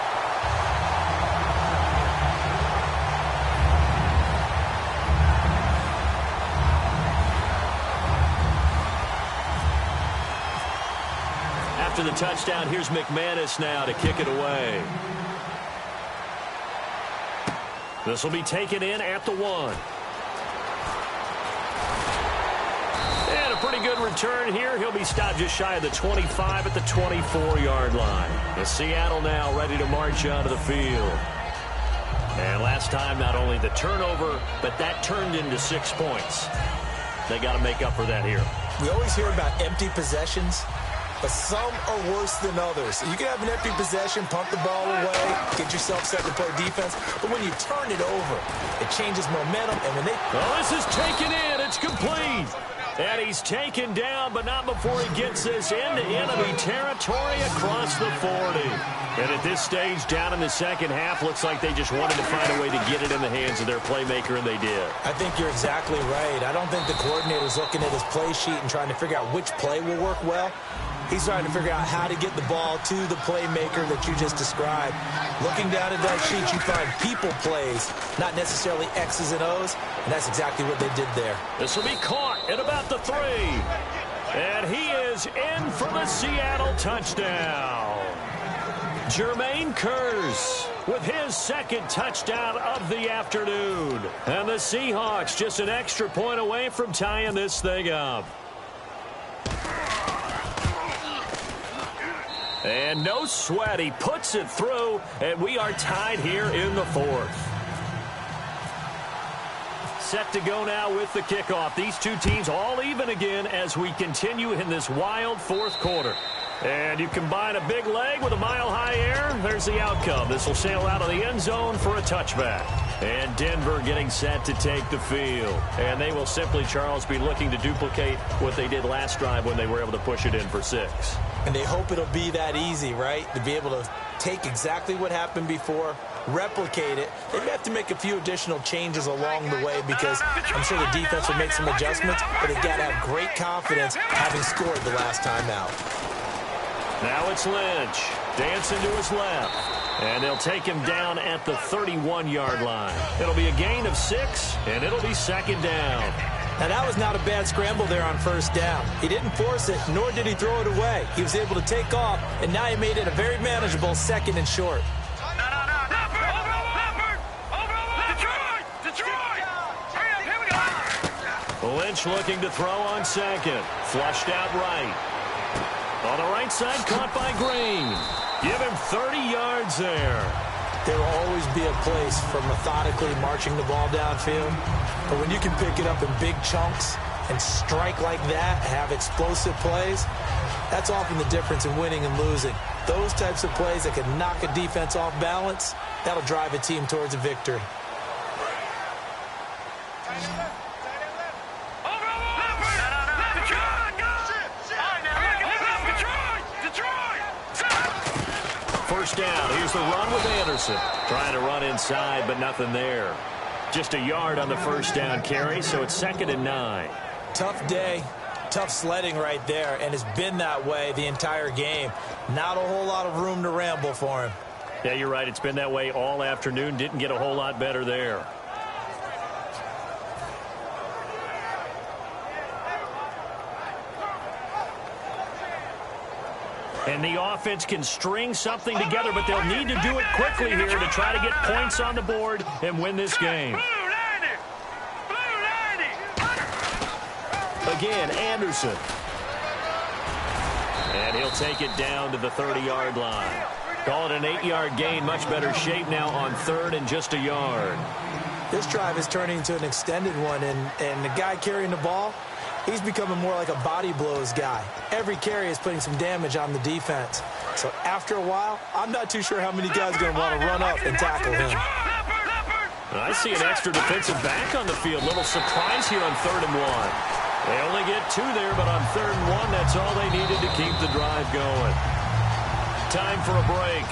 After the touchdown, here's McManus now to kick it away. This will be taken in at the 1. And a pretty good return here. He'll be stopped just shy of the 25 at the 24-yard line. The Seattle now ready to march out of the field. And last time, not only the turnover, but that turned into 6 points. They got to make up for that here. We always hear about empty possessions, but some are worse than others. You can have an empty possession, pump the ball away, get yourself set to play defense, but when you turn it over, it changes momentum, and when they... Oh, this is taken in. It's complete. And he's taken down, but not before he gets this into enemy territory across the 40. And at this stage, down in the second half, looks like they just wanted to find a way to get it in the hands of their playmaker, and they did. I think you're exactly right. I don't think the coordinator's looking at his play sheet and trying to figure out which play will work well. He's trying to figure out how to get the ball to the playmaker that you just described. Looking down at that sheet, you find people plays, not necessarily X's and O's, and that's exactly what they did there. This will be caught at about the 3. And he is in for the Seattle touchdown. Jermaine Kearse with his second touchdown of the afternoon. And the Seahawks just an extra point away from tying this thing up. And no sweat, he puts it through, and we are tied here in the fourth. Set to go now with the kickoff. These two teams all even again as we continue in this wild fourth quarter. And you combine a big leg with a mile-high air, there's the outcome. This will sail out of the end zone for a touchback. And Denver getting set to take the field. And they will simply, Charles, be looking to duplicate what they did last drive when they were able to push it in for 6. And they hope it'll be that easy, right? To be able to take exactly what happened before, replicate it. They may have to make a few additional changes along the way because I'm sure the defense will make some adjustments, but they've got to have great confidence having scored the last time out. Now it's Lynch. Dancing to his left. And they'll take him down at the 31-yard line. It'll be a gain of 6, and it'll be second down. Now, that was not a bad scramble there on first down. He didn't force it, nor did he throw it away. He was able to take off, and now he made it a very manageable 2nd and short. Lynch looking to throw on 2nd. Flushed out right. On the right side, caught by Green. Give him 30 yards there. There will always be a place for methodically marching the ball downfield. But when you can pick it up in big chunks and strike like that, have explosive plays, that's often the difference in winning and losing. Those types of plays that can knock a defense off balance, that'll drive a team towards a victory. First down. Here's the run with Anderson. Trying to run inside, but nothing there. Just a yard on the first down carry, so it's 2nd and 9. Tough day, tough sledding right there, and it's been that way the entire game. Not a whole lot of room to ramble for him. Yeah, you're right. It's been that way all afternoon. Didn't get a whole lot better there. And the offense can string something together, but they'll need to do it quickly here to try to get points on the board and win this game. Again, Anderson. And he'll take it down to the 30-yard line. Call it an 8-yard gain. Much better shape now on 3rd and just a yard. This drive is turning into an extended one, and the guy carrying the ball, he's becoming more like a body blows guy. Every carry is putting some damage on the defense. So after a while, I'm not too sure how many guys are going to want to run up and tackle him. I see an extra defensive back on the field. Little surprise here on 3rd and 1. They only get 2 there, but on 3rd and 1, that's all they needed to keep the drive going. Time for a break.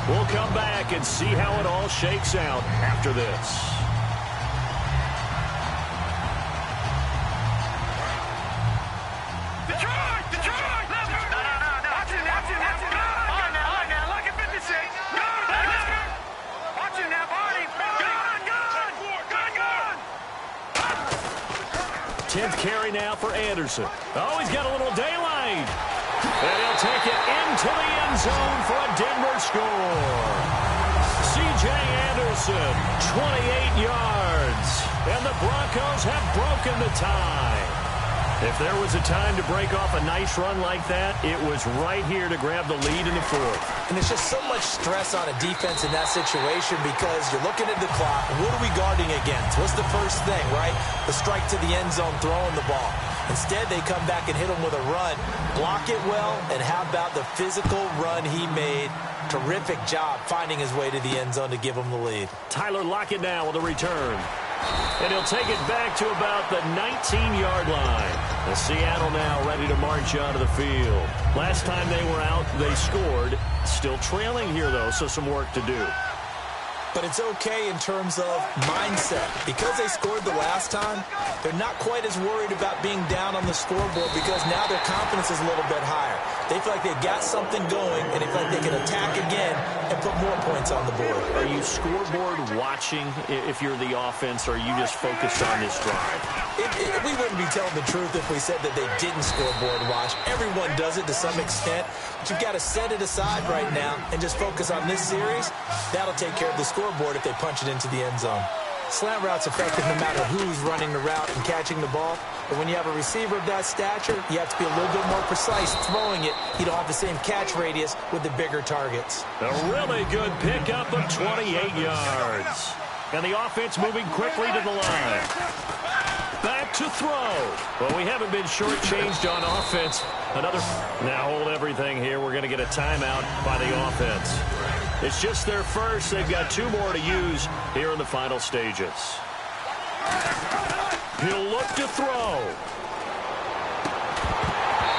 We'll come back and see how it all shakes out after this. Carry now for Anderson. Oh, he's got a little daylight. And he'll take it into the end zone for a Denver score. C.J. Anderson, 28 yards. And the Broncos have broken the tie. If there was a time to break off a nice run like that, it was right here to grab the lead in the 4th. And there's just so much stress on a defense in that situation because you're looking at the clock. What are we guarding against? What's the first thing, right? The strike to the end zone, throwing the ball. Instead, they come back and hit him with a run. Block it well, and how about the physical run he made? Terrific job finding his way to the end zone to give him the lead. Tyler Lockett now with a return. And he'll take it back to about the 19-yard line. The Seattle now ready to march onto the field. Last time they were out, they scored. Still trailing here, though, so some work to do. But it's okay in terms of mindset. Because they scored the last time, they're not quite as worried about being down on the scoreboard because now their confidence is a little bit higher. They feel like they've got something going, and they feel like they can attack again and put more points on the board. Are you scoreboard watching if you're the offense, or are you just focused on this drive? We wouldn't be telling the truth if we said that they didn't scoreboard watch. Everyone does it to some extent, but you've got to set it aside right now and just focus on this series. That'll take care of the scoreboard if they punch it into the end zone. Slant route's effective no matter who's running the route and catching the ball. But when you have a receiver of that stature, you have to be a little bit more precise throwing it. You don't have the same catch radius with the bigger targets. A really good pickup of 28 yards. And the offense moving quickly to the line. Back to throw. Well, we haven't been shortchanged on offense. Now hold everything here. We're going to get a timeout by the offense. It's just their first. They've got 2 more to use here in the final stages. He'll look to throw.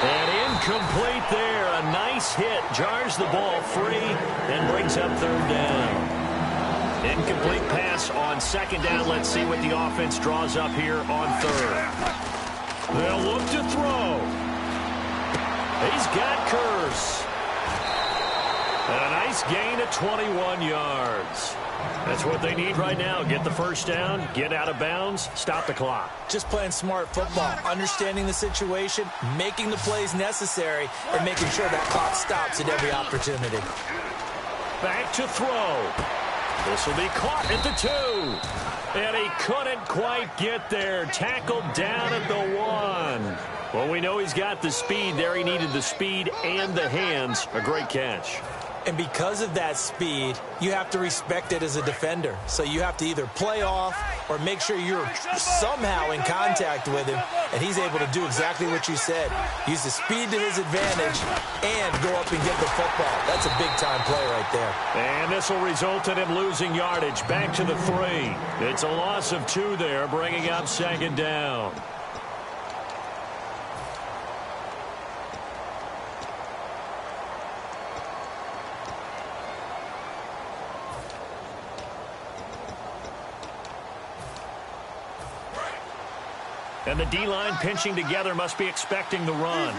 And Incomplete there. A nice hit. Jars the ball free and brings up third down. Incomplete pass on second down. Let's see what the offense draws up here on third. They'll look to throw. He's got Curse. And a nice gain of 21 yards. That's what they need right now. Get the first down, get out of bounds, stop the clock. Just playing smart football, understanding the situation, making the plays necessary, and making sure that clock stops at every opportunity. Back to throw. This will be caught at the 2. And he couldn't quite get there. Tackled down at the 1. Well, we know he's got the speed there. He needed the speed and the hands. A great catch. And because of that speed, you have to respect it as a defender. So you have to either play off or make sure you're somehow in contact with him, and he's able to do exactly what you said. Use the speed to his advantage and go up and get the football. That's a big-time play right there. And this will result in him losing yardage. Back to the 3. It's a loss of 2 there, bringing up second down. And the D-line pinching together must be expecting the run.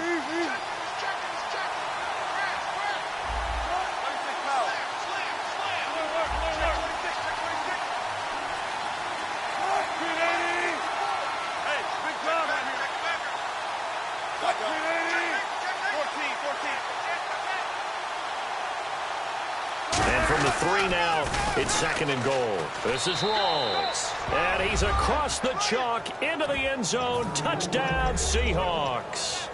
And from the 3 now, it's second and goal. This is Rawls. And he's across the chalk into the end zone. Touchdown, Seahawks.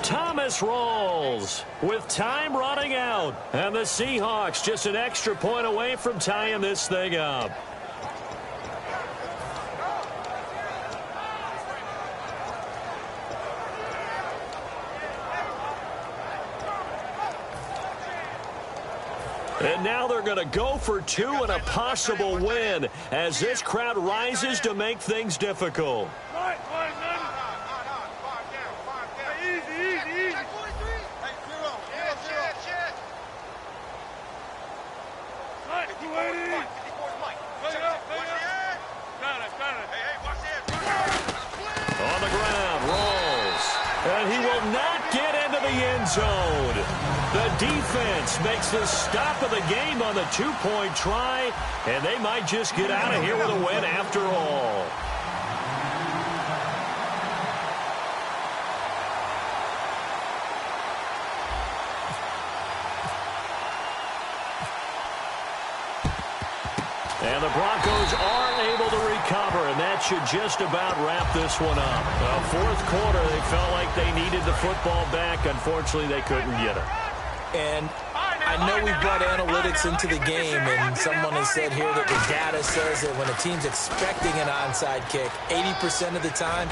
Thomas Rawls with time running out. And the Seahawks just an extra point away from tying this thing up. And now they're going to go for 2 and a possible win as this crowd rises to make things difficult. On the ground, rolls. And he will not get into the end zone. The defense makes the stop of the game on the 2-point try, and they might just get out of here with a win after all. And the Broncos are able to recover, and that should just about wrap this one up. Fourth quarter, they felt like they needed the football back. Unfortunately, they couldn't get it. And I know we brought analytics into the game, and someone has said here that the data says that when a team's expecting an onside kick, 80% of the time,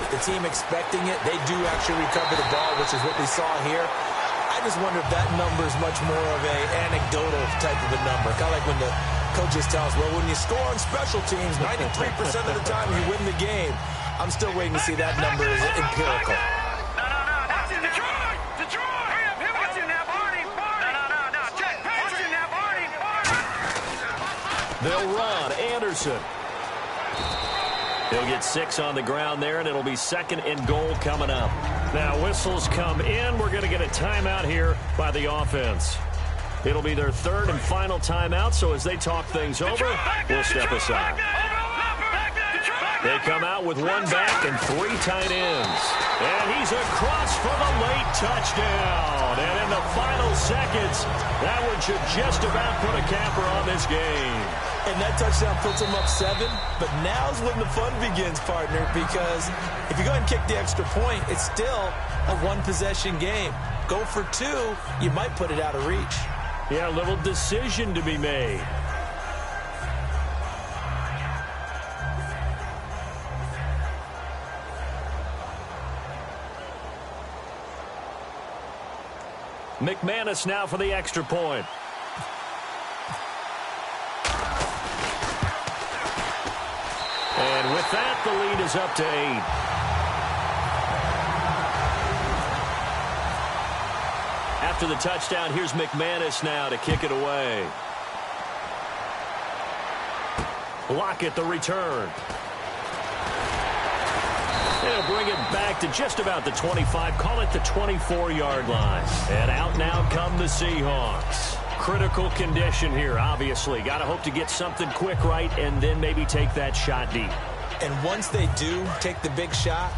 the team expecting it, they do actually recover the ball, which is what we saw here. I just wonder if that number is much more of an anecdotal type of a number. Kind of like when the coaches tell us, well, when you score on special teams, 93% of the time you win the game. I'm still waiting to see that number as empirical. They'll run. Anderson. He'll get 6 on the ground there, and it'll be second and goal coming up. Now, whistles come in. We're going to get a timeout here by the offense. It'll be their third and final timeout, so as they talk things over, we'll step aside. They come out with 1 back and 3 tight ends. And he's across for the late touchdown. And in the final seconds, that one should just about put a capper on this game. And that touchdown puts them up 7. But now's when the fun begins, partner, because if you go ahead and kick the extra point, it's still a 1-possession game. Go for 2, you might put it out of reach. Yeah, a little decision to be made. McManus now for the extra point. And with that, the lead is up to 8. after the touchdown. Here's McManus now to kick it away. Lockett the return. They'll bring it back to just about the 25. Call it the 24-yard line. And out now come the Seahawks. Critical condition here, obviously. Got to hope to get something quick right and then maybe take that shot deep. And once they do take the big shot,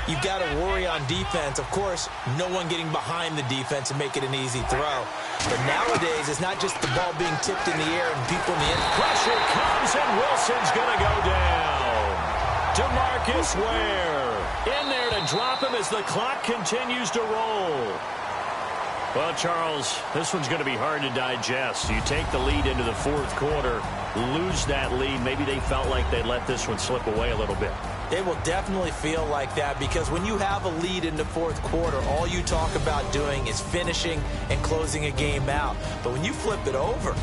you've got to worry on defense. Of course, no one getting behind the defense and make it an easy throw. But nowadays, it's not just the ball being tipped in the air and people in the end. Pressure comes, and Wilson's going to go down. DeMarcus Ware in there to drop him as the clock continues to roll. Well, Charles, this one's going to be hard to digest. You take the lead into the fourth quarter, lose that lead. Maybe they felt like they let this one slip away a little bit. It will definitely feel like that because when you have a lead in the fourth quarter, all you talk about doing is finishing and closing a game out. But when you flip it over,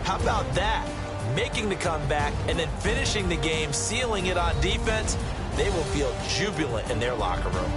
how about that? Making the comeback and then finishing the game, sealing it on defense, they will feel jubilant in their locker room.